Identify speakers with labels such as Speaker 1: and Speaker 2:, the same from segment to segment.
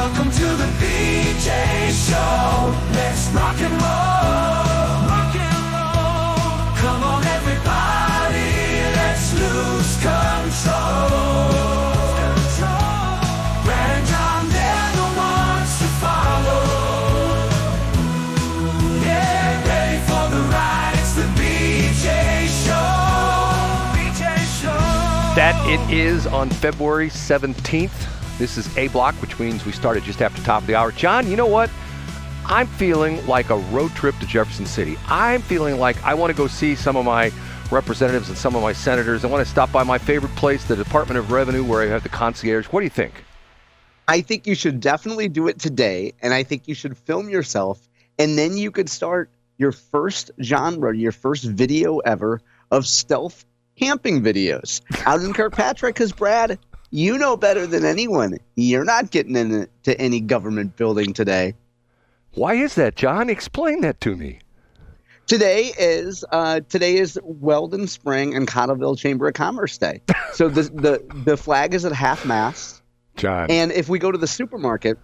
Speaker 1: Welcome to the BJ Show. Let's rock and roll. Rock and roll. Come on, everybody. Let's lose control. Brad and John, they're the ones to follow. Yeah, ready for the ride. It's the BJ Show. BJ Show.
Speaker 2: That it is on February 17th. This is A Block, which means we started just after the top of the hour. John, you know what? I'm feeling like a road trip to Jefferson City. I'm feeling like I want to go see some of my representatives and some of my senators. I want to stop by my favorite place, the Department of Revenue, where I have the concierge. What do you think?
Speaker 3: I think you should definitely do it today, and I think you should film yourself, and then you could start your first genre, your first video ever of stealth camping videos out in Kirkpatrick, because, Brad, you know better than anyone. You're not getting into any government building today.
Speaker 2: Why is that, John? Explain that to me.
Speaker 3: Today is Weldon Spring and Cottleville Chamber of Commerce Day. So the flag is at half mast.
Speaker 2: John.
Speaker 3: And if we go to the supermarket,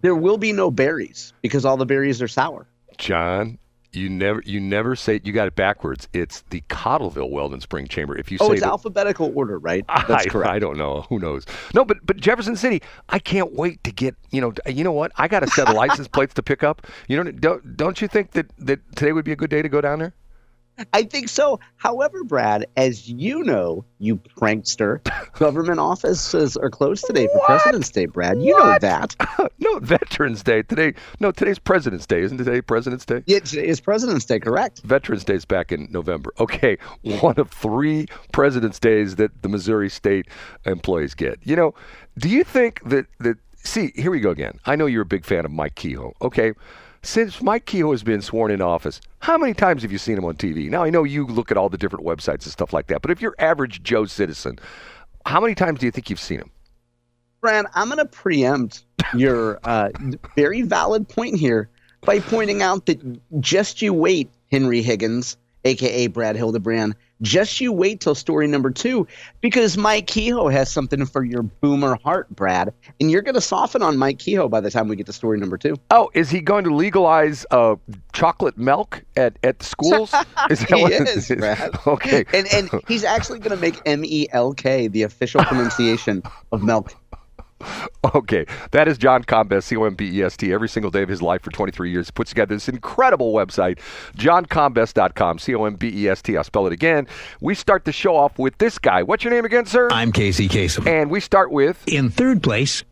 Speaker 3: there will be no berries because all the berries are sour.
Speaker 2: John, you never say it. You got it backwards. It's the Cottleville Weldon Spring Chamber. If you say
Speaker 3: it's alphabetical order, right? That's correct.
Speaker 2: I don't know. Who knows? No, but Jefferson City, I can't wait to get, you know what? I got a set of license plates to pick up. Don't you think that today would be a good day to go down there?
Speaker 3: I think so. However, Brad, as you know, you prankster, government offices are closed today for President's Day, Brad. You know that.
Speaker 2: No, Veterans Day. Today's President's Day. Isn't today President's Day?
Speaker 3: Yeah, today is President's Day, correct.
Speaker 2: Veterans Day is back in November. Okay, one of 3 President's Days that the Missouri State employees get. Do you think that see, here we go again. I know you're a big fan of Mike Kehoe, okay? Since Mike Kehoe has been sworn into office, how many times have you seen him on TV? Now, I know you look at all the different websites and stuff like that, but if you're average Joe citizen, how many times do you think you've seen him?
Speaker 3: Brad, I'm going to preempt your very valid point here by pointing out that just you wait, Henry Higgins, a.k.a. Brad Hildebrand, just you wait till story number 2, because Mike Kehoe has something for your boomer heart, Brad, and you're going to soften on Mike Kehoe by the time we get to story number 2.
Speaker 2: Oh, is he going to legalize chocolate milk at the schools?
Speaker 3: Is that he is, Brad.
Speaker 2: Okay.
Speaker 3: And he's actually going to make MELK the official pronunciation of milk.
Speaker 2: Okay, that is John Combest, C-O-M-B-E-S-T, every single day of his life for 23 years. He puts together this incredible website, johncombest.com, C-O-M-B-E-S-T. I'll spell it again. We start the show off with this guy. What's your name again, sir?
Speaker 4: I'm Casey Kasem.
Speaker 2: And we start with...
Speaker 4: In third place.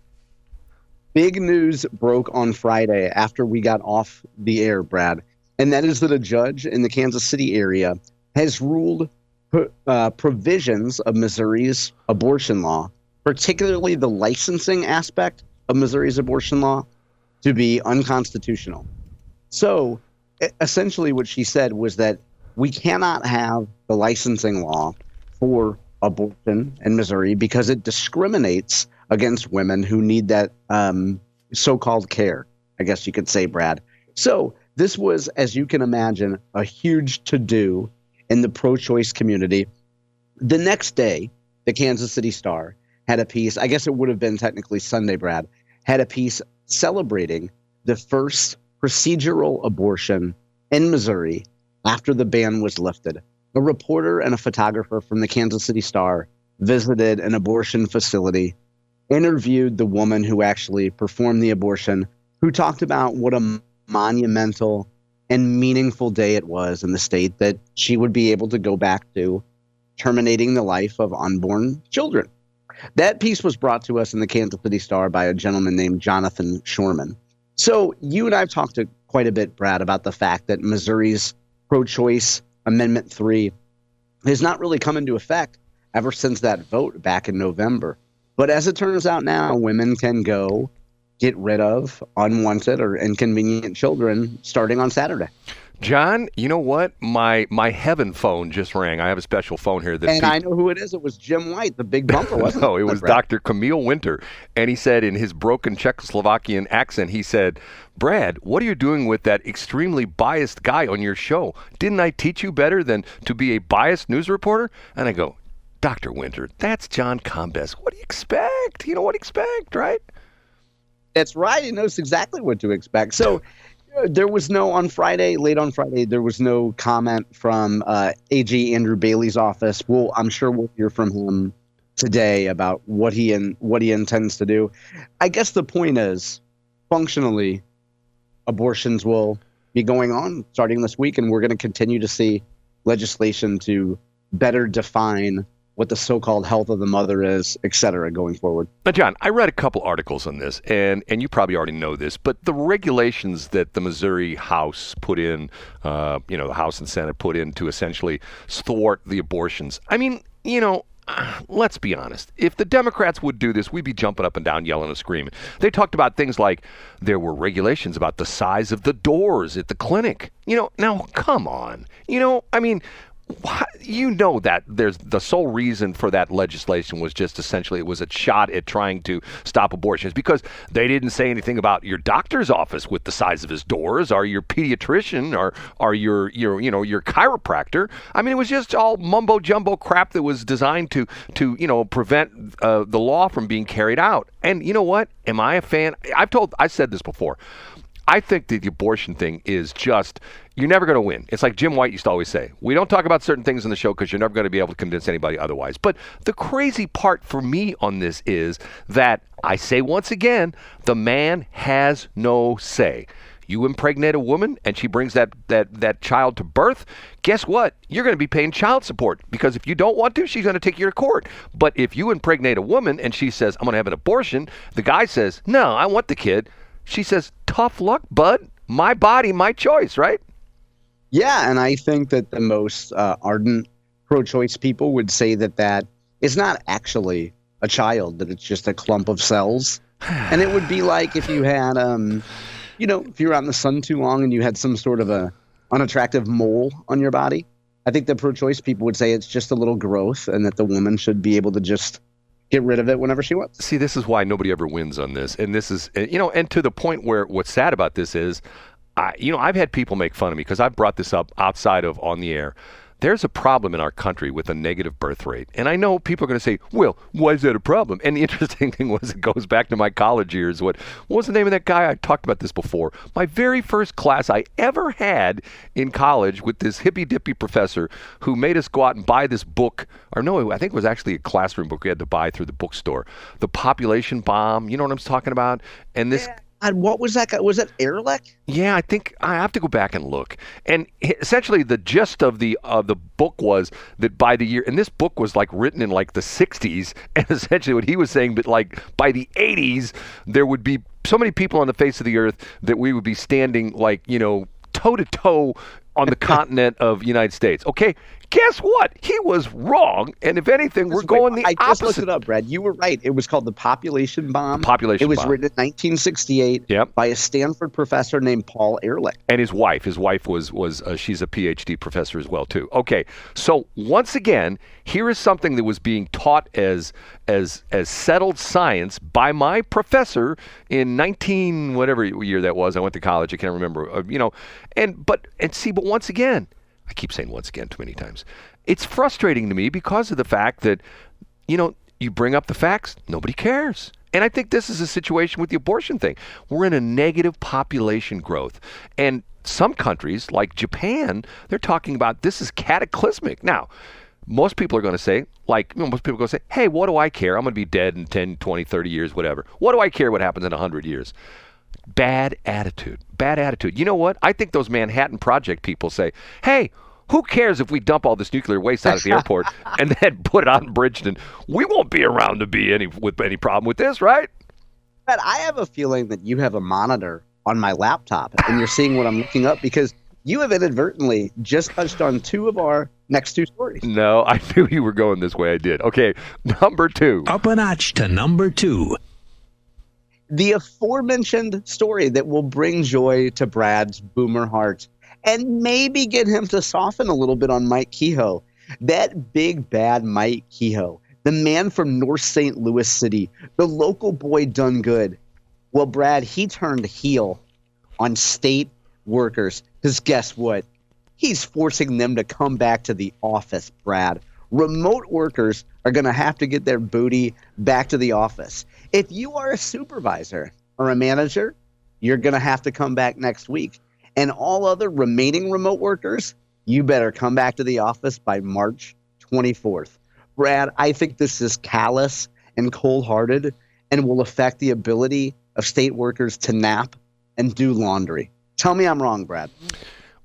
Speaker 3: Big news broke on Friday after we got off the air, Brad, and that is that a judge in the Kansas City area has ruled provisions of Missouri's abortion law, particularly the licensing aspect of Missouri's abortion law, to be unconstitutional. So essentially what she said was that we cannot have the licensing law for abortion in Missouri because it discriminates against women who need that so-called care, I guess you could say, Brad. So this was, as you can imagine, a huge to-do in the pro-choice community. The next day, the Kansas City Star had a piece, I guess it would have been technically Sunday, Brad, had a piece celebrating the first procedural abortion in Missouri after the ban was lifted. A reporter and a photographer from the Kansas City Star visited an abortion facility, interviewed the woman who actually performed the abortion, who talked about what a monumental and meaningful day it was in the state that she would be able to go back to terminating the life of unborn children. That piece was brought to us in the Kansas City Star by a gentleman named Jonathan Shorman. So you and I have talked quite a bit, Brad, about the fact that Missouri's pro-choice Amendment 3 has not really come into effect ever since that vote back in November. But as it turns out now, women can go get rid of unwanted or inconvenient children starting on Saturday.
Speaker 2: John, you know what? My heaven phone just rang. I have a special phone here.
Speaker 3: I know who it is. It was Jim White, the big bumper, wasn't it?
Speaker 2: No, it was Dr. Camille Winter. And he said in his broken Czechoslovakian accent, he said, Brad, what are you doing with that extremely biased guy on your show? Didn't I teach you better than to be a biased news reporter? And I go, Dr. Winter, that's John Combest. What do you expect? You know what to expect, right?
Speaker 3: That's right. He knows exactly what to expect. So there was late on Friday, there was no comment from AG Andrew Bailey's office. I'm sure we'll hear from him today about what he intends to do. I guess the point is, functionally, abortions will be going on starting this week, and we're going to continue to see legislation to better define what the so-called health of the mother is, et cetera, going forward.
Speaker 2: Now, John, I read a couple articles on this, and you probably already know this, but the regulations that the Missouri House put in, the House and Senate put in to essentially thwart the abortions. I mean, let's be honest. If the Democrats would do this, we'd be jumping up and down, yelling and screaming. They talked about things like there were regulations about the size of the doors at the clinic. Now, come on. That there's the sole reason for that legislation was just essentially it was a shot at trying to stop abortions because they didn't say anything about your doctor's office with the size of his doors or your pediatrician or your chiropractor. I mean, it was just all mumbo jumbo crap that was designed to prevent the law from being carried out. And you know what? Am I a fan? I said this before. I think that the abortion thing is just, you're never going to win. It's like Jim White used to always say, we don't talk about certain things in the show because you're never going to be able to convince anybody otherwise. But the crazy part for me on this is that, I say once again, the man has no say. You impregnate a woman and she brings that child to birth, guess what? You're going to be paying child support because if you don't want to, she's going to take you to court. But if you impregnate a woman and she says, I'm going to have an abortion, the guy says, no, I want the kid. She says, tough luck, bud. My body, my choice, right?
Speaker 3: Yeah, and I think that the most ardent pro-choice people would say that is not actually a child, that it's just a clump of cells. And it would be like if you had, if you were out in the sun too long and you had some sort of a unattractive mole on your body. I think the pro-choice people would say it's just a little growth and that the woman should be able to just get rid of it whenever she wants.
Speaker 2: See, this is why nobody ever wins on this. And this is, and to the point where what's sad about this is, I've had people make fun of me because I've brought this up outside of on the air. There's a problem in our country with a negative birth rate. And I know people are going to say, well, why is that a problem? And the interesting thing was it goes back to my college years. What was the name of that guy? I talked about this before. My very first class I ever had in college with this hippy-dippy professor who made us go out and buy this book. Or no, I think it was actually a classroom book we had to buy through the bookstore. The Population Bomb. You know what I'm talking about? And this...
Speaker 3: Yeah. And what was that guy? Was it Ehrlich?
Speaker 2: Yeah, I think I have to go back and look. And essentially, the gist of the book was that by the year, and this book was like written in like the 60s, and essentially what he was saying, but like by the 80s, there would be so many people on the face of the earth that we would be standing like, toe to toe on the continent of United States. Okay, guess what? He was wrong, and if anything, we're going the opposite.
Speaker 3: I just looked it up, Brad. You were right. It was called the Population Bomb.
Speaker 2: Population Bomb.
Speaker 3: It was written in 1968 by a Stanford professor named Paul Ehrlich.
Speaker 2: And his wife. His wife was she's a PhD professor as well too. Okay, so once again, here is something that was being taught as settled science by my professor in 19 whatever year that was. I went to college. I can't remember. But once again. I keep saying once again too many times. It's frustrating to me because of the fact that, you bring up the facts, nobody cares. And I think this is a situation with the abortion thing. We're in a negative population growth. And some countries, like Japan, they're talking about this is cataclysmic. Now, most people are going to say, hey, what do I care? I'm going to be dead in 10, 20, 30 years, whatever. What do I care what happens in 100 years? Bad attitude. You know what? I think those Manhattan Project people say, hey, who cares if we dump all this nuclear waste out at the airport and then put it out in Bridgeton? We won't be around to be any problem with this, right?
Speaker 3: But I have a feeling that you have a monitor on my laptop and you're seeing what I'm looking up because you have inadvertently just touched on two of our next two stories.
Speaker 2: No, I knew you were going this way. I did. Okay, number 2.
Speaker 4: Up a notch to number 2.
Speaker 3: The aforementioned story that will bring joy to Brad's boomer heart and maybe get him to soften a little bit on Mike Kehoe. That big bad Mike Kehoe, the man from North St. Louis City, the local boy done good. Well, Brad, he turned heel on state workers because guess what? He's forcing them to come back to the office, Brad. Remote workers are going to have to get their booty back to the office. If you are a supervisor or a manager, you're going to have to come back next week. And all other remaining remote workers, you better come back to the office by March 24th. Brad, I think this is callous and cold-hearted and will affect the ability of state workers to nap and do laundry. Tell me I'm wrong, Brad.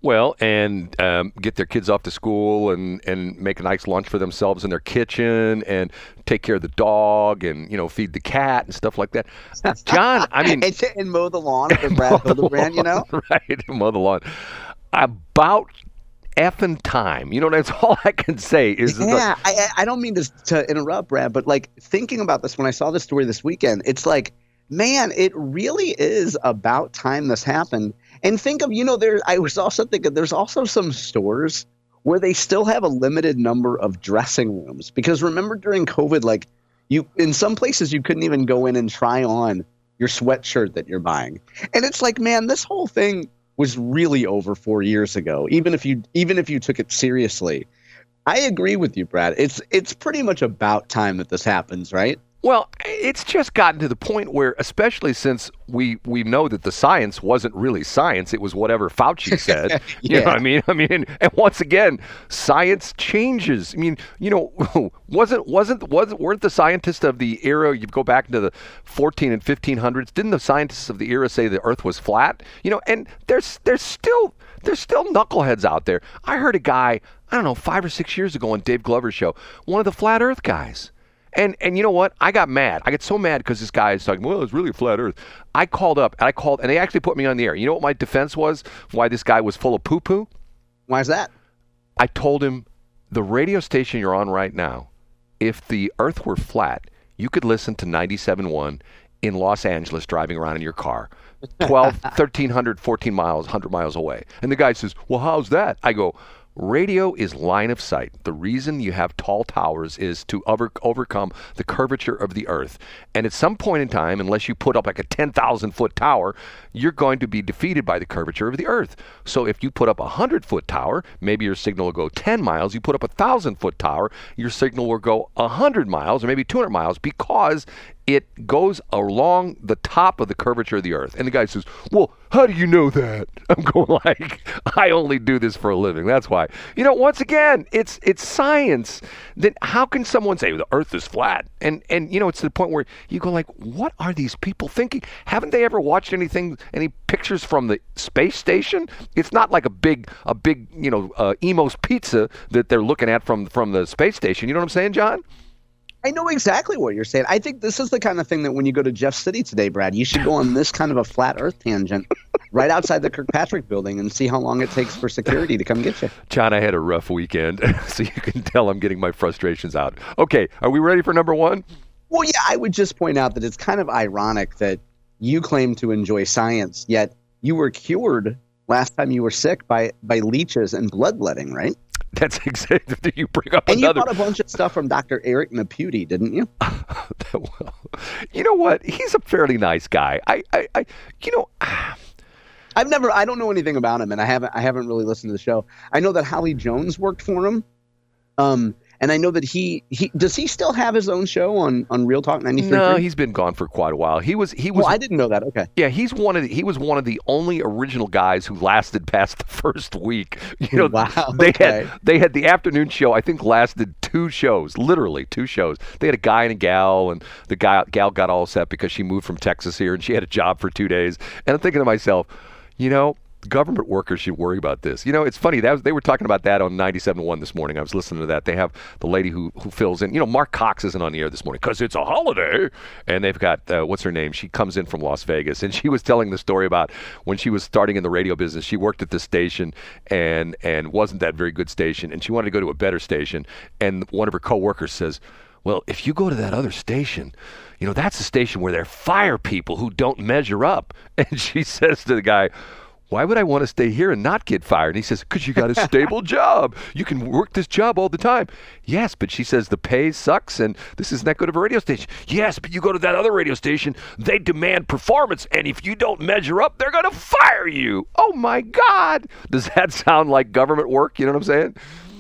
Speaker 2: Well, and get their kids off to school and make a nice lunch for themselves in their kitchen and take care of the dog and, feed the cat and stuff like that. John, I mean...
Speaker 3: and mow the lawn for Brad Hildebrand,
Speaker 2: Right, mow the lawn. About effing time. That's all I can say is...
Speaker 3: Yeah, I don't mean to interrupt, Brad, but thinking about this, when I saw this story this weekend, it's like, man, it really is about time this happened. And think of, I was also thinking there's also some stores where they still have a limited number of dressing rooms. Because remember during COVID, in some places you couldn't even go in and try on your sweatshirt that you're buying. And it's like, man, this whole thing was really over 4 years ago, even if you took it seriously. I agree with you, Brad. It's pretty much about time that this happens, right?
Speaker 2: Well, it's just gotten to the point where, especially since we know that the science wasn't really science, it was whatever Fauci said.
Speaker 3: Yeah.
Speaker 2: You know what I mean, and once again, science changes. I mean, weren't the scientists of the era? You go back into the 14 and 1500s. Didn't the scientists of the era say the Earth was flat? And there's still knuckleheads out there. I heard a guy, I don't know, 5 or 6 years ago on Dave Glover's show, one of the flat Earth guys. And you know what? I got mad. I get so mad because this guy is talking, well, it's really a flat Earth. I called, and they actually put me on the air. You know what my defense was? Why this guy was full of poo-poo?
Speaker 3: Why is that?
Speaker 2: I told him, the radio station you're on right now, if the Earth were flat, you could listen to 97.1 in Los Angeles driving around in your car, 1,300, 14 miles, 100 miles away. And the guy says, well, how's that? I go, radio is line of sight. The reason you have tall towers is to overcome the curvature of the Earth. And at some point in time, unless you put up like a 10,000-foot tower, you're going to be defeated by the curvature of the Earth. So if you put up a 100-foot tower, maybe your signal will go 10 miles. You put up a 1,000-foot tower, your signal will go 100 miles or maybe 200 miles because it goes along the top of the curvature of the Earth. And the guy says, well, how do you know that? I'm going like, I only do this for a living. That's why. Once again, it's science. Then how can someone say the Earth is flat? And it's to the point where you go like, what are these people thinking? Haven't they ever watched any pictures from the space station? It's not like a big Emo's Pizza that they're looking at from the space station. You know what I'm saying, John?
Speaker 3: I know exactly what you're saying. I think this is the kind of thing that when you go to Jeff City today, Brad, you should go on this kind of a flat Earth tangent right outside the Kirkpatrick building and see how long it takes for security to come get you.
Speaker 2: John, I had a rough weekend, so you can tell I'm getting my frustrations out. Okay, are we ready for number one?
Speaker 3: Well, yeah, I would just point out that it's kind of ironic that you claim to enjoy science, yet you were cured last time you were sick by leeches and bloodletting, right?
Speaker 2: That's exactly. You bring up
Speaker 3: and
Speaker 2: another.
Speaker 3: You bought a bunch of stuff from Dr. Ehrlich Naputi, didn't you?
Speaker 2: Well, you know what? He's a fairly nice guy. I
Speaker 3: don't know anything about him, and I haven't really listened to the show. I know that Holly Jones worked for him. And I know that he does he still have his own show on Real Talk 93.3?
Speaker 2: No, he's been gone for quite a while. He was.
Speaker 3: Well, I didn't know that. Okay.
Speaker 2: Yeah, he was one of the only original guys who lasted past the first week.
Speaker 3: Wow.
Speaker 2: They had the afternoon show. I think lasted 2 shows, literally 2 shows. They had a guy and a gal, and the gal got all upset because she moved from Texas here and she had a job for 2 days. And I'm thinking to myself, government workers should worry about this. It's funny. They were talking about that on 97.1 this morning. I was listening to that. They have the lady who fills in. Mark Cox isn't on the air this morning because it's a holiday. And they've got, what's her name? She comes in from Las Vegas. And she was telling the story about when she was starting in the radio business. She worked at this station and wasn't that very good station. And she wanted to go to a better station. And one of her coworkers says, well, if you go to that other station, that's the station where they fire people who don't measure up. And she says to the guy, why would I want to stay here and not get fired? And he says, because you got a stable job. You can work this job all the time. Yes, but she says the pay sucks and this isn't that good of a radio station. Yes, but you go to that other radio station, they demand performance. And if you don't measure up, they're going to fire you. Oh, my God. Does that sound like government work? You know what I'm saying?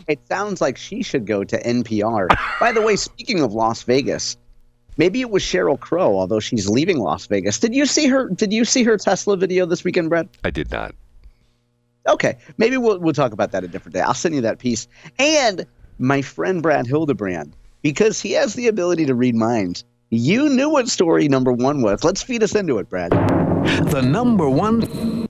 Speaker 3: It sounds like she should go to NPR. By the way, speaking of Las Vegas, Maybe it was Sheryl Crow, although she's leaving Las Vegas. Did you see her? Did you see her Tesla video this weekend, Brad?
Speaker 2: I did not.
Speaker 3: Okay, maybe we'll talk about that a different day. I'll send you that piece. And my friend Brad Hildebrand, because he has the ability to read minds. You knew what story number one was. Let's feed us into it, Brad.
Speaker 4: The number one.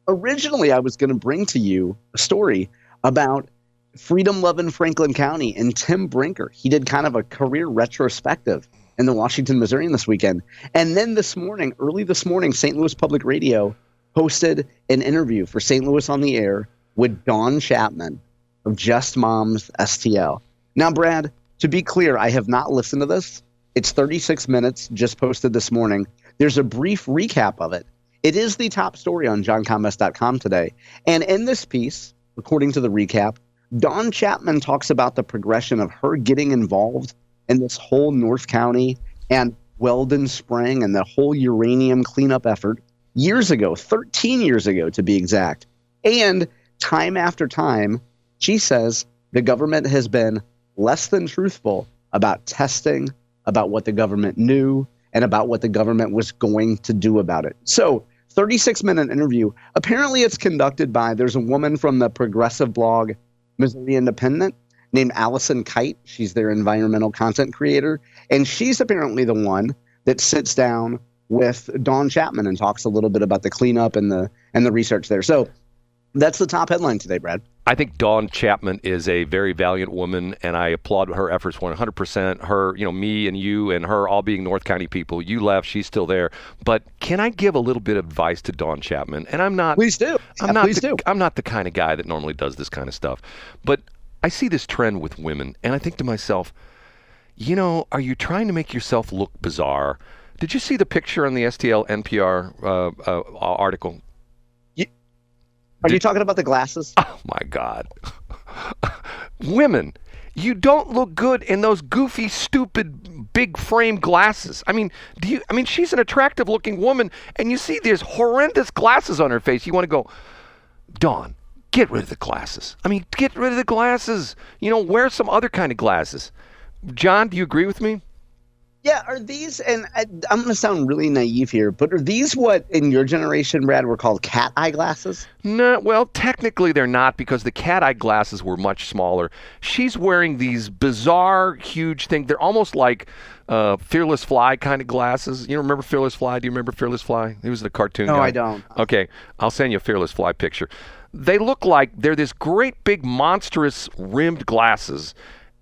Speaker 3: Originally, I was going to bring to you a story about freedom-loving Franklin County and Tim Brinker. He did kind of a career retrospective in the Washington Missourian this weekend. And then this morning, early this morning, St. Louis Public Radio hosted an interview for St. Louis on the Air with Dawn Chapman of Just Moms STL. Now, Brad, to be clear, I have not listened to this. It's 36 minutes, just posted this morning. There's a brief recap of it. It is the top story on johncombest.com today. And in this piece, according to the recap, Dawn Chapman talks about the progression of her getting involved in this whole North County and Weldon Spring and the whole uranium cleanup effort years ago, 13 years ago to be exact. And time after time, she says the government has been less than truthful about testing, about what the government knew, and about what the government was going to do about it. So 36-minute interview. Apparently it's conducted by, there's a woman from the progressive blog Missouri Independent named Allison Kite. She's their environmental content creator. And she's apparently the one that sits down with Dawn Chapman and talks a little bit about the cleanup and the research there. So that's the top headline today, Brad.
Speaker 2: I think Dawn Chapman is a very valiant woman, and I applaud her efforts 100%. Her, me and you and her all being North County people. You left, she's still there. But can I give a little bit of advice to Dawn Chapman? And I'm not.
Speaker 3: Please do.
Speaker 2: I'm not the kind of guy that normally does this kind of stuff. But I see this trend with women, and I think to myself, are you trying to make yourself look bizarre? Did you see the picture on the STL NPR article?
Speaker 3: Are you talking about the glasses?
Speaker 2: Oh, my God. Women, you don't look good in those goofy, stupid, big frame glasses. She's an attractive looking woman, and you see these horrendous glasses on her face. You want to go, Dawn, get rid of the glasses. Get rid of the glasses. Wear some other kind of glasses. John, do you agree with me?
Speaker 3: Yeah, are these, and I'm going to sound really naive here, but are these what in your generation, Brad, were called cat eye glasses?
Speaker 2: No, well, technically they're not, because the cat eye glasses were much smaller. She's wearing these bizarre, huge things. They're almost like Fearless Fly kind of glasses. You remember Fearless Fly? Do you remember Fearless Fly? He was the cartoon guy.
Speaker 3: No, I don't.
Speaker 2: Okay, I'll send you a Fearless Fly picture. They look like they're this great big monstrous rimmed glasses.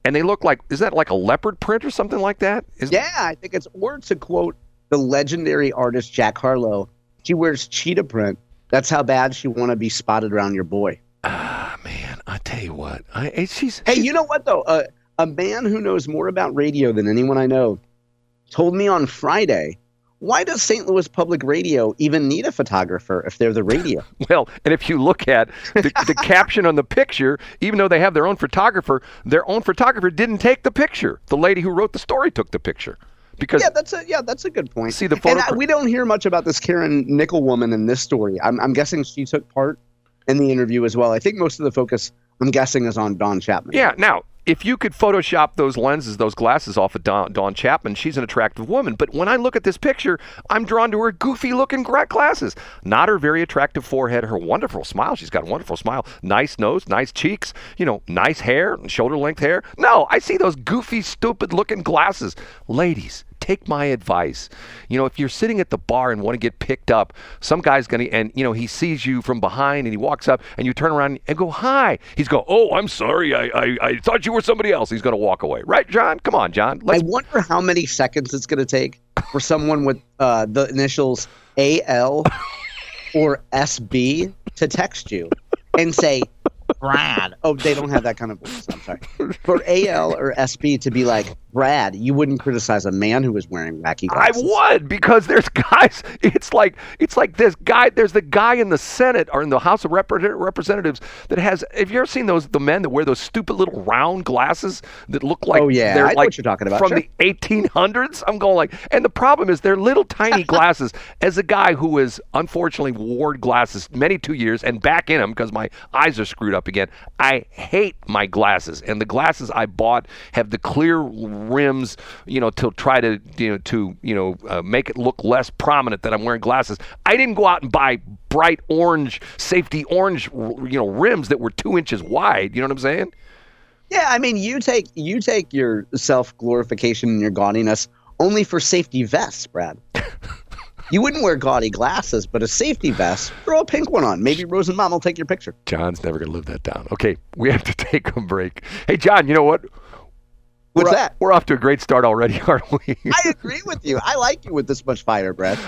Speaker 2: And they look like, is that like a leopard print or something like that?
Speaker 3: Yeah, I think it's, or to quote the legendary artist Jack Harlow, she wears cheetah print. That's how bad she want to be spotted around your boy.
Speaker 2: Man, I tell you what.
Speaker 3: You know what, though? A man who knows more about radio than anyone I know told me on Friday, why does St. Louis Public Radio even need a photographer if they're the radio?
Speaker 2: Well, and if you look at the caption on the picture, even though they have their own photographer didn't take the picture. The lady who wrote the story took the picture. Because
Speaker 3: that's a good point.
Speaker 2: See the photo.
Speaker 3: And we don't hear much about this Karen Nickel woman in this story. I'm guessing she took part in the interview as well. I think most of the focus, I'm guessing, is on Dawn Chapman.
Speaker 2: Yeah. Now, if you could Photoshop those lenses, those glasses off of Dawn Chapman, she's an attractive woman. But when I look at this picture, I'm drawn to her goofy-looking glasses. Not her very attractive forehead, her wonderful smile. She's got a wonderful smile. Nice nose, nice cheeks, nice hair, shoulder-length hair. No, I see those goofy, stupid-looking glasses. Ladies, take my advice. If you're sitting at the bar and want to get picked up, some guy's going to, and he sees you from behind and he walks up and you turn around and go, hi. He's go, oh, I'm sorry. I thought you were somebody else. He's going to walk away. Right, John? Come on, John.
Speaker 3: I wonder how many seconds it's going to take for someone with the initials AL or SB to text you and say, Brad. Oh, they don't have that kind of voice. I'm sorry. For AL or SB to be like, Brad, you wouldn't criticize a man who was wearing wacky glasses.
Speaker 2: I would, because there's guys. It's like this guy. There's the guy in the Senate or in the House of Representatives that has. Have you ever seen the men that wear those stupid little round glasses that look like?
Speaker 3: Oh yeah,
Speaker 2: they're
Speaker 3: I know what you're talking about.
Speaker 2: From the 1800s. I'm going like, and the problem is they're little tiny glasses. As a guy who has unfortunately worn glasses many 2 years and back in them because my eyes are screwed up again, I hate my glasses. glasses, and the glasses I bought have the clear rims, to try to make it look less prominent that I'm wearing glasses. I didn't go out and buy bright orange, safety orange, rims that were 2 inches wide. You know what I'm saying?
Speaker 3: Yeah, I mean, you take your self-glorification and your gaudiness only for safety vests, Brad. You wouldn't wear gaudy glasses, but a safety vest, throw a pink one on. Maybe Rosenbaum will take your picture.
Speaker 2: John's never going to live that down. Okay, we have to take a break. Hey, John, you know what?
Speaker 3: What's that?
Speaker 2: We're off to a great start already, aren't we?
Speaker 3: I agree with you. I like you with this much fire, Brad.